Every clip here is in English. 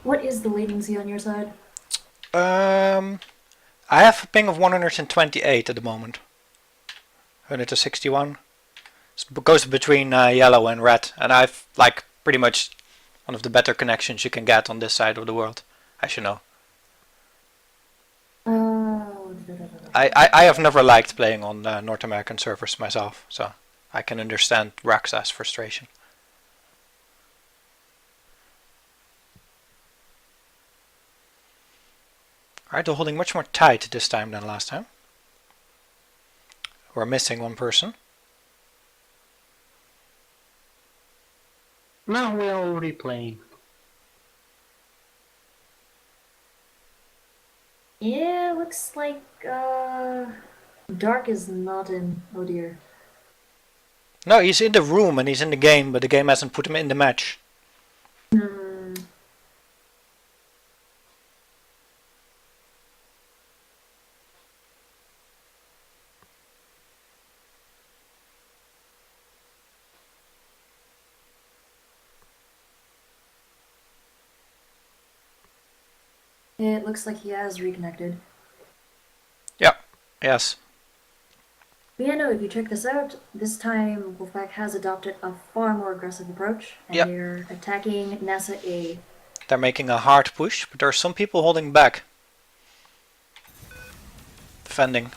What is the latency on your side? I have a ping of 128 at the moment. 161. It goes between yellow and red, and I've like pretty much one of the better connections you can get on this side of the world, as you know. I have never liked playing on North American servers myself, so I can understand Raxa's frustration. Alright, they're holding much more tight this time than last time. We're missing one person. No, we're already playing. Yeah, looks like Dark is not in. Oh dear. No, he's in the room and he's in the game, but the game hasn't put him in the match. Hmm. It looks like he has reconnected. Yeah, yes. But yeah, no, if you check this out, this time Wolfpack has adopted a far more aggressive approach, and Yep. they're attacking NASA A. They're making a hard push, but there are some people holding back. Defending.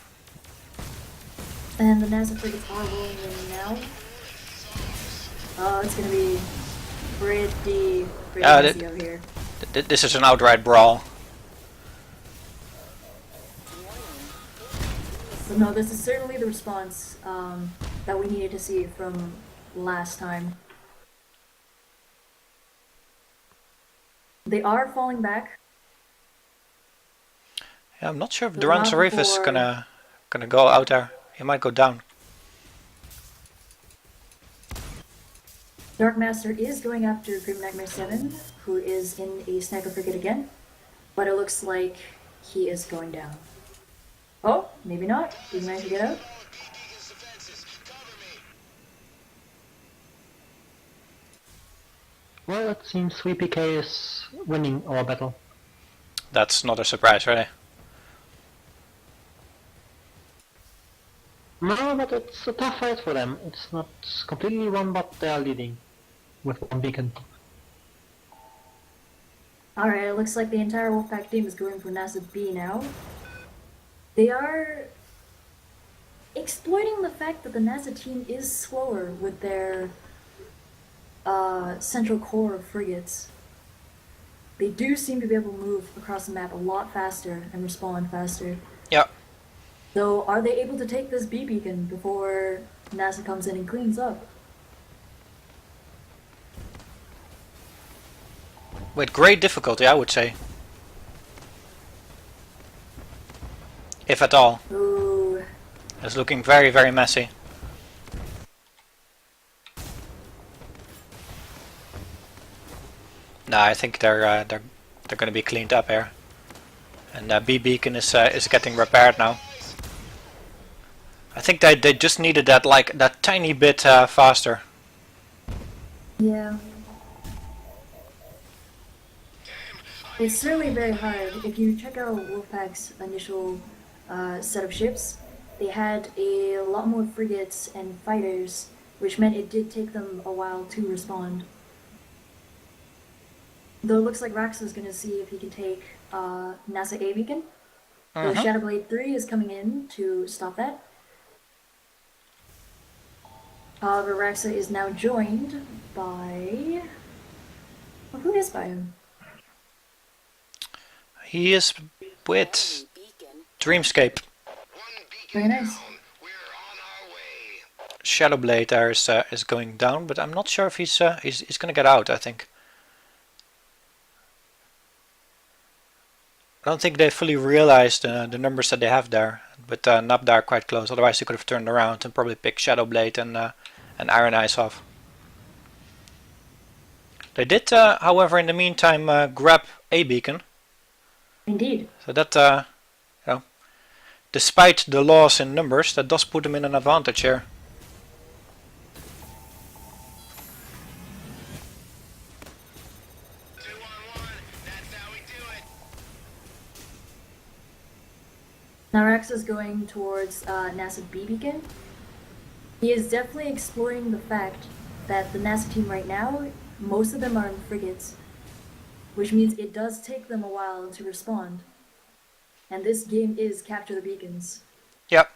And the NASA frigates are rolling in now. Oh, it's gonna be pretty messy over here. This is an outright brawl. So no, this is certainly the response that we needed to see from last time. They are falling back. Yeah, I'm not sure if The Duran round Zarif is before- gonna go out there. He might go down. Dark Master is going after Grim Nightmare 7, who is in a sniper frigate again, but it looks like he is going down. Oh, maybe not. Did he manage to get out? Well, it seems WPK is winning our battle. That's not a surprise, really. No, but it's a tough fight for them. It's not completely won, but they are leading with one beacon. Alright, it looks like the entire Wolfpack team is going for NASA B now. They are exploiting the fact that the NASA team is slower with their central core of frigates. They do seem to be able to move across the map a lot faster and respond faster. Yeah. So are they able to take this B beacon before NASA comes in and cleans up? With great difficulty, I would say. If at all. Ooh. It's looking very, very messy. No, I think they're going to be cleaned up here, and B beacon is getting repaired now. I think they just needed that tiny bit faster. Yeah. It's certainly very hard. If you check out Wolfpack's initial set of ships, they had a lot more frigates and fighters, which meant it did take them a while to respond. Though it looks like Rax is going to see if he can take NASA A beacon. The Shadowblade 3 is coming in to stop that. However, Raxa is now joined by... Well, who is by him? He is with Dreamscape. Very nice. Shadowblade there is going down, but I'm not sure if he's going to get out. I think. I don't think they fully realized the numbers that they have there, but Nabda are quite close. Otherwise, he could have turned around and probably picked Shadowblade and Iron Eyes off. They did, however, in the meantime, grab a beacon. Indeed. So that, you know, despite the loss in numbers, that does put them in an advantage here. Now Raxa's going towards NASA B beacon. He is definitely exploring the fact that the NASA team right now, most of them are in frigates, which means it does take them a while to respond. And this game is capture the beacons. Yep.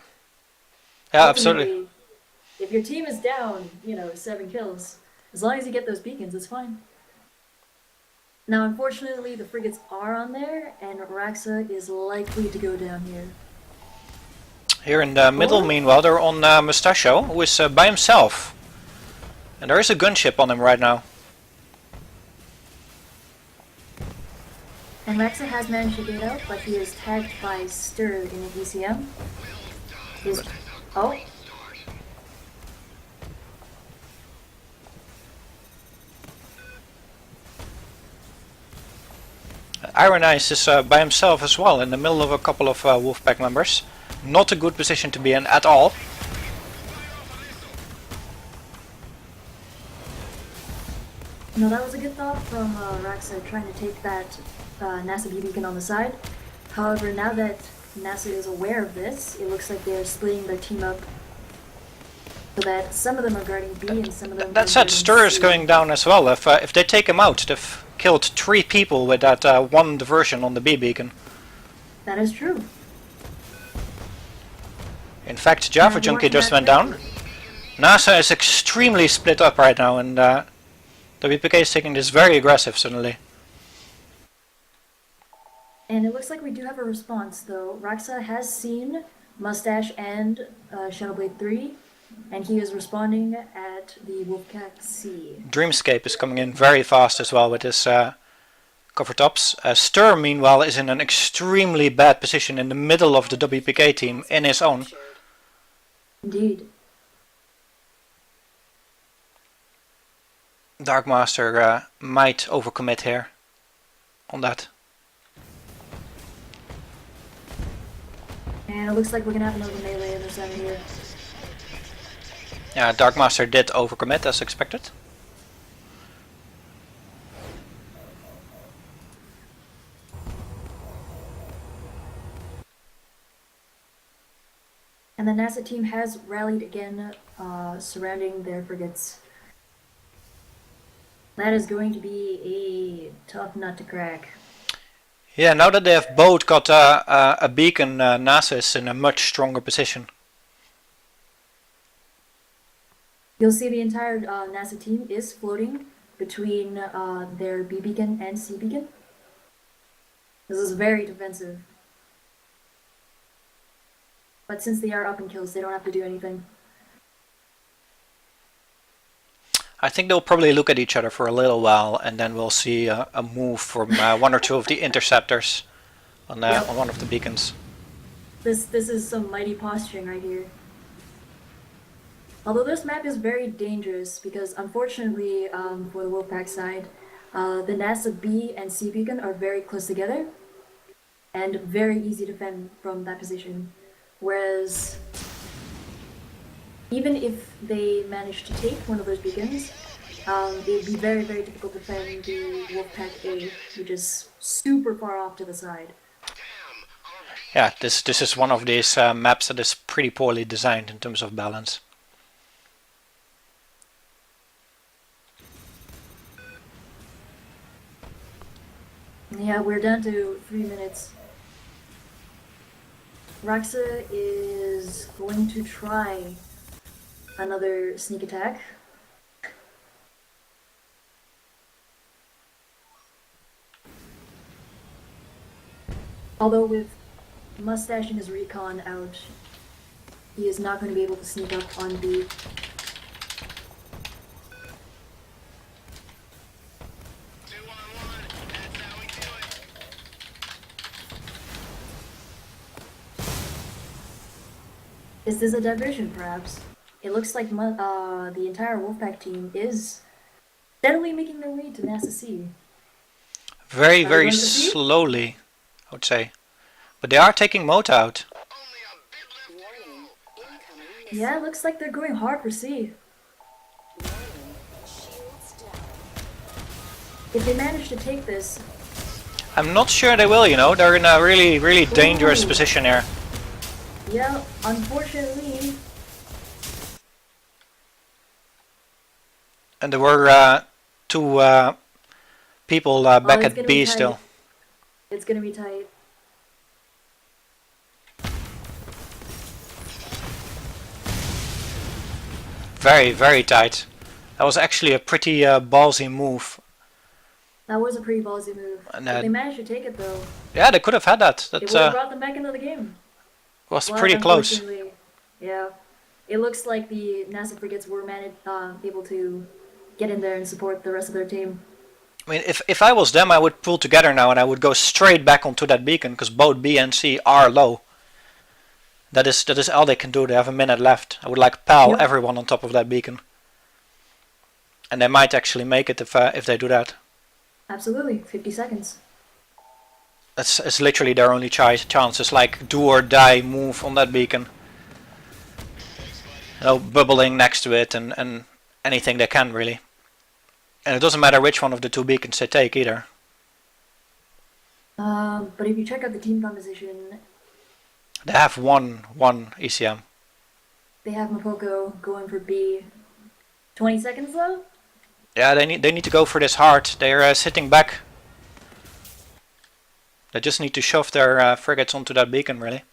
Yeah, absolutely. Ultimately, if your team is down, 7 kills, as long as you get those beacons, it's fine. Now, unfortunately, the frigates are on there, and Raxa is likely to go down here. Here in the middle, meanwhile, they're on Mustachio, who is by himself. And there is a gunship on him right now. And Raxa has managed to get out, but he is tagged by Stir in the ECM. Oh. Iron Eyes is by himself as well, in the middle of a couple of Wolfpack members. Not a good position to be in at all. No, that was a good thought from Raxa trying to take that NASA B beacon on the side. However, now that NASA is aware of this, it looks like they're splitting their team up so that some of them are guarding B and some of them That said, Stir is going down as well. If they take him out, they've killed 3 people with that one diversion on the B beacon. That is true. In fact, Java Junkie just went down. NASA is extremely split up right now, and WPK is taking this very aggressive suddenly. And it looks like we do have a response, though. Raxa has seen Mustache and Shadowblade 3, and he is responding at the Wolfpack C. Dreamscape is coming in very fast as well with his cover tops. Stir, meanwhile, is in an extremely bad position in the middle of the WPK team in his own. Indeed. Darkmaster might overcommit here on that. And it looks like we're gonna have another melee in the center here. Yeah, Darkmaster did overcommit as expected. And the NASA team has rallied again, surrounding their frigates. That is going to be a tough nut to crack. Yeah, now that they have both got a beacon, NASA is in a much stronger position. You'll see the entire NASA team is floating between their B beacon and C beacon. This is very defensive. But since they are up in kills, they don't have to do anything. I think they'll probably look at each other for a little while, and then we'll see a move from one or two of the interceptors on one of the beacons. This is some mighty posturing right here. Although this map is very dangerous because unfortunately for the Wolfpack side, the NASA B and C beacon are very close together and very easy to defend from that position. Whereas even if they manage to take one of those beacons, it would be very, very difficult to defend the Wolfpack A, which is super far off to the side. Yeah, this is one of these maps that is pretty poorly designed in terms of balance. Yeah, we're down to 3 minutes. Raxa is going to try another sneak attack. Although with Mustache and his recon out, he is not going to be able to sneak up on B. Is this a diversion, perhaps? It looks like the entire Wolfpack team is steadily making their way to NASA C. Very, very slowly, I would say. But they are taking Mota out. Yeah, it looks like they're going hard for C. If they manage to take this... I'm not sure they will, you know. They're in a really, really dangerous position here. Yeah, unfortunately. And there were two people back It's at gonna be B tight. still. It's gonna be tight. Very, very tight. That was actually a pretty ballsy move. That was a pretty ballsy move. And, But they managed to take it though. yeah, they could have had that. It That would have brought them back into the game. was But pretty close. unfortunately, yeah. It looks like the NASA frigates were able to get in there and support the rest of their team. I mean, if I was them, I would pull together now and I would go straight back onto that beacon because both B and C are low. That is all they can do. They have a minute left. I would like pal everyone on top of that beacon, and they might actually make it if they do that. Absolutely, 50 seconds. It's literally their only chance. It's like do or die move on that beacon. You know, bubbling next to it and anything they can really. And it doesn't matter which one of the two beacons they take either. But if you check out the team composition, they have one ECM. They have Mapoko going for B. 20 seconds though? Yeah, they need to go for this hard. They're sitting back. They just need to shove their frigates onto that beacon really.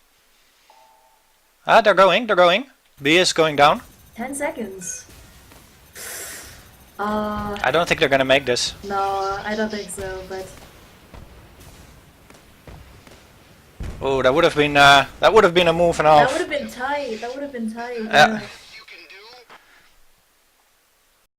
Ah, they're going. B is going down. 10 seconds. I don't think they're gonna make this. No, I don't think so, but... Oh, that would have been a move and a half. That would have been tight, Yeah.